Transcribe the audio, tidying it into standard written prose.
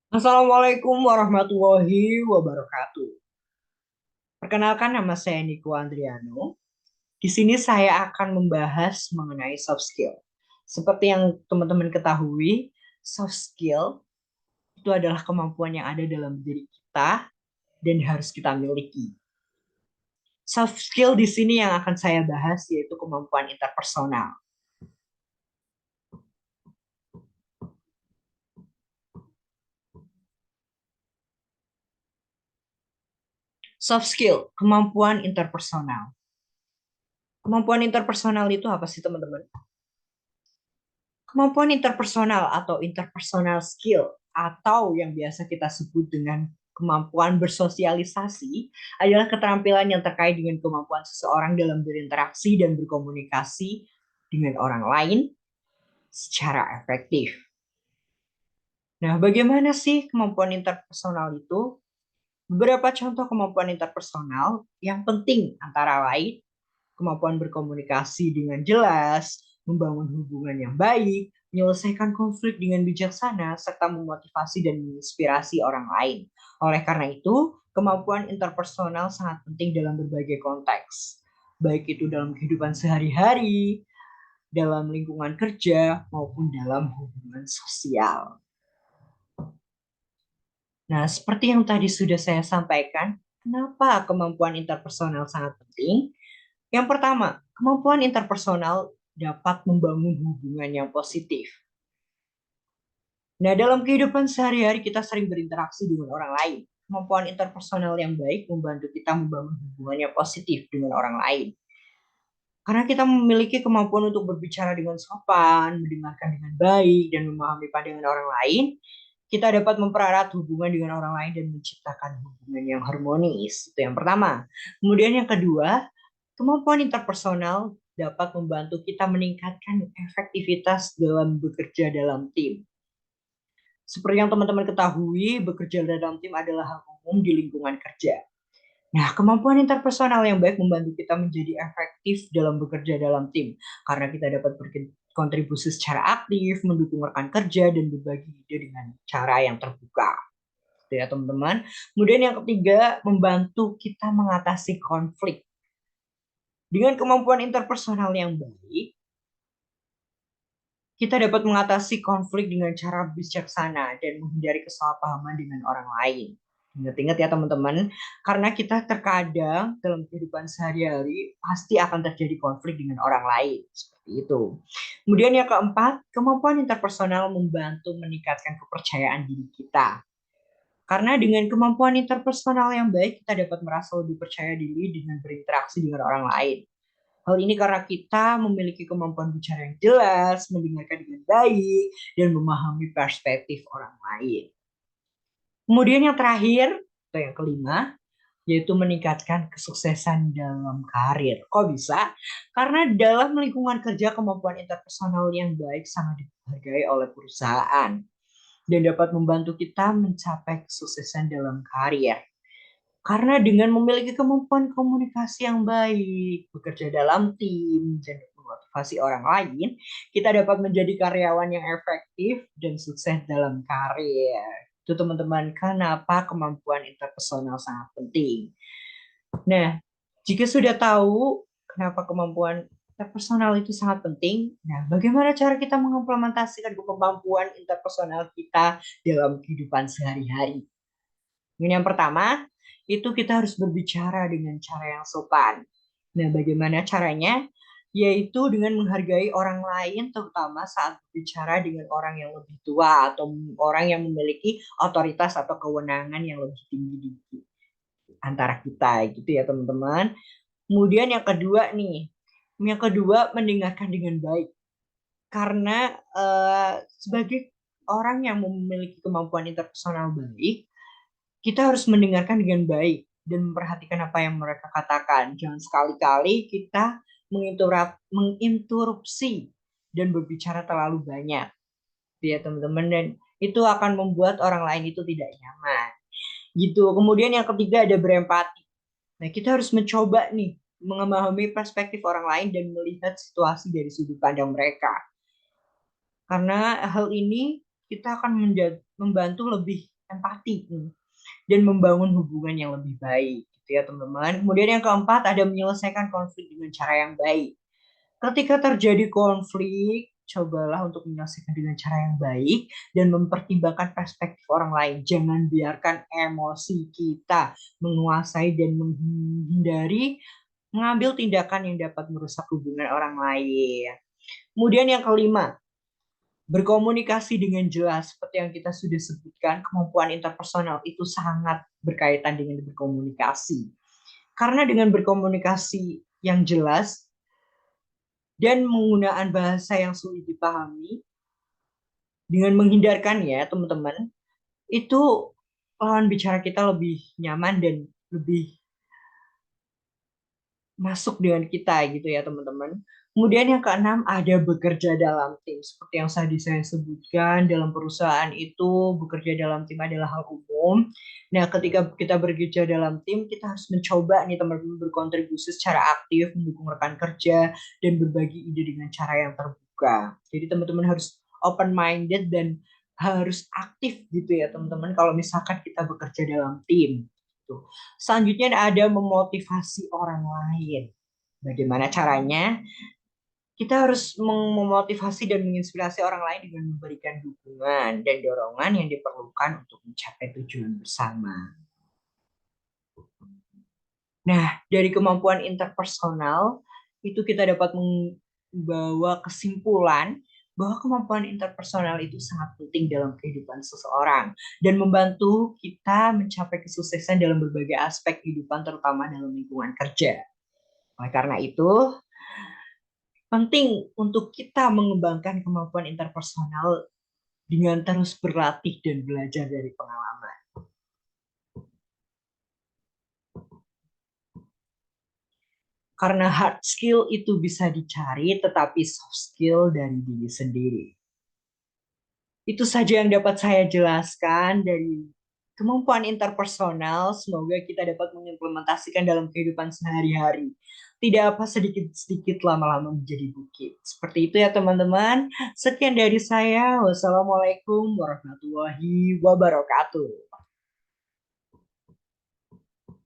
Assalamualaikum warahmatullahi wabarakatuh. Perkenalkan nama saya Niko Andriano. Di sini saya akan membahas mengenai soft skill. Seperti yang teman-teman ketahui, soft skill itu adalah kemampuan yang ada dalam diri kita dan harus kita miliki. Soft skill di sini yang akan saya bahas yaitu kemampuan interpersonal. Soft skill, kemampuan interpersonal. Kemampuan interpersonal itu apa sih teman-teman? Kemampuan interpersonal atau interpersonal skill atau yang biasa kita sebut dengan kemampuan bersosialisasi adalah keterampilan yang terkait dengan kemampuan seseorang dalam berinteraksi dan berkomunikasi dengan orang lain secara efektif. Nah, bagaimana sih kemampuan interpersonal itu? Beberapa contoh kemampuan interpersonal yang penting antara lain kemampuan berkomunikasi dengan jelas, membangun hubungan yang baik, menyelesaikan konflik dengan bijaksana, serta memotivasi dan menginspirasi orang lain. Oleh karena itu, kemampuan interpersonal sangat penting dalam berbagai konteks, baik itu dalam kehidupan sehari-hari, dalam lingkungan kerja, maupun dalam hubungan sosial. Nah, seperti yang tadi sudah saya sampaikan, kenapa kemampuan interpersonal sangat penting? Yang pertama, kemampuan interpersonal dapat membangun hubungan yang positif. Nah, dalam kehidupan sehari-hari kita sering berinteraksi dengan orang lain. Kemampuan interpersonal yang baik membantu kita membangun hubungan yang positif dengan orang lain. Karena kita memiliki kemampuan untuk berbicara dengan sopan, mendengarkan dengan baik, dan memahami pandangan orang lain, kita dapat memperarat hubungan dengan orang lain dan menciptakan hubungan yang harmonis. Itu yang pertama. Kemudian yang kedua, kemampuan interpersonal dapat membantu kita meningkatkan efektivitas dalam bekerja dalam tim. Seperti yang teman-teman ketahui, bekerja dalam tim adalah hal umum di lingkungan kerja. Nah, kemampuan interpersonal yang baik membantu kita menjadi efektif dalam bekerja dalam tim, karena kita dapat berkontribusi secara aktif, mendukung rekan kerja, dan berbagi ide dengan cara yang terbuka. Gitu ya, teman-teman. Kemudian yang ketiga, membantu kita mengatasi konflik. Dengan kemampuan interpersonal yang baik, kita dapat mengatasi konflik dengan cara bijaksana dan menghindari kesalahpahaman dengan orang lain. Ingat-ingat ya teman-teman, karena kita terkadang dalam kehidupan sehari-hari pasti akan terjadi konflik dengan orang lain. Seperti itu. Kemudian yang keempat, kemampuan interpersonal membantu meningkatkan kepercayaan diri kita. Karena dengan kemampuan interpersonal yang baik, kita dapat merasa lebih percaya diri dengan berinteraksi dengan orang lain. Hal ini karena kita memiliki kemampuan bicara yang jelas, mendengarkan dengan baik, dan memahami perspektif orang lain. Kemudian yang terakhir, atau yang kelima, yaitu meningkatkan kesuksesan dalam karir. Kok bisa? Karena dalam lingkungan kerja kemampuan interpersonal yang baik sangat dihargai oleh perusahaan dan dapat membantu kita mencapai kesuksesan dalam karir. Karena dengan memiliki kemampuan komunikasi yang baik, bekerja dalam tim, dan memotivasi orang lain, kita dapat menjadi karyawan yang efektif dan sukses dalam karir. Itu teman-teman, kenapa kemampuan interpersonal sangat penting. Nah, jika sudah tahu kenapa kemampuan interpersonal itu sangat penting, nah bagaimana cara kita mengimplementasikan kemampuan interpersonal kita dalam kehidupan sehari-hari? Yang pertama, itu kita harus berbicara dengan cara yang sopan. Nah, bagaimana caranya? Yaitu dengan menghargai orang lain, terutama saat berbicara dengan orang yang lebih tua atau orang yang memiliki otoritas atau kewenangan yang lebih tinggi di antara kita, gitu ya teman-teman. Kemudian yang kedua nih, yang kedua mendengarkan dengan baik. Karena sebagai orang yang memiliki kemampuan interpersonal baik, kita harus mendengarkan dengan baik dan memperhatikan apa yang mereka katakan. Jangan sekali-kali kita menginterupsi dan berbicara terlalu banyak, ya teman-teman. Dan itu akan membuat orang lain itu tidak nyaman. Gitu. Kemudian yang ketiga ada berempati. Nah, kita harus mencoba nih memahami perspektif orang lain dan melihat situasi dari sudut pandang mereka. Karena hal ini kita akan membantu lebih empati dan membangun hubungan yang lebih baik gitu ya teman-teman. Kemudian yang keempat ada menyelesaikan konflik dengan cara yang baik. Ketika terjadi konflik, cobalah untuk menyelesaikan dengan cara yang baik dan mempertimbangkan perspektif orang lain. Jangan biarkan emosi kita menguasai dan menghindari mengambil tindakan yang dapat merusak hubungan orang lain. Kemudian yang kelima, berkomunikasi dengan jelas. Seperti yang kita sudah sebutkan, kemampuan interpersonal itu sangat berkaitan dengan berkomunikasi. Karena dengan berkomunikasi yang jelas dan menggunakan bahasa yang sulit dipahami, dengan menghindarkan ya teman-teman, itu lawan bicara kita lebih nyaman dan lebih masuk dengan kita gitu ya teman-teman. Kemudian yang keenam ada bekerja dalam tim. Seperti yang tadi saya sebutkan, dalam perusahaan itu bekerja dalam tim adalah hal umum. Nah, ketika kita bekerja dalam tim, kita harus mencoba nih teman-teman berkontribusi secara aktif, mendukung rekan kerja, dan berbagi ide dengan cara yang terbuka. Jadi teman-teman harus open minded dan harus aktif gitu ya teman-teman kalau misalkan kita bekerja dalam tim. Selanjutnya ada memotivasi orang lain. Bagaimana caranya? Kita harus memotivasi dan menginspirasi orang lain dengan memberikan dukungan dan dorongan yang diperlukan untuk mencapai tujuan bersama. Nah, dari kemampuan interpersonal itu kita dapat membawa kesimpulan bahwa kemampuan interpersonal itu sangat penting dalam kehidupan seseorang dan membantu kita mencapai kesuksesan dalam berbagai aspek kehidupan terutama dalam lingkungan kerja. Oleh karena itu, penting untuk kita mengembangkan kemampuan interpersonal dengan terus berlatih dan belajar dari pengalaman. Karena hard skill itu bisa dicari, tetapi soft skill dari diri sendiri. Itu saja yang dapat saya jelaskan dari kemampuan interpersonal. Semoga kita dapat mengimplementasikan dalam kehidupan sehari-hari. Tidak apa sedikit-sedikit lama-lama menjadi bukit. Seperti itu ya teman-teman. Sekian dari saya. Wassalamualaikum warahmatullahi wabarakatuh.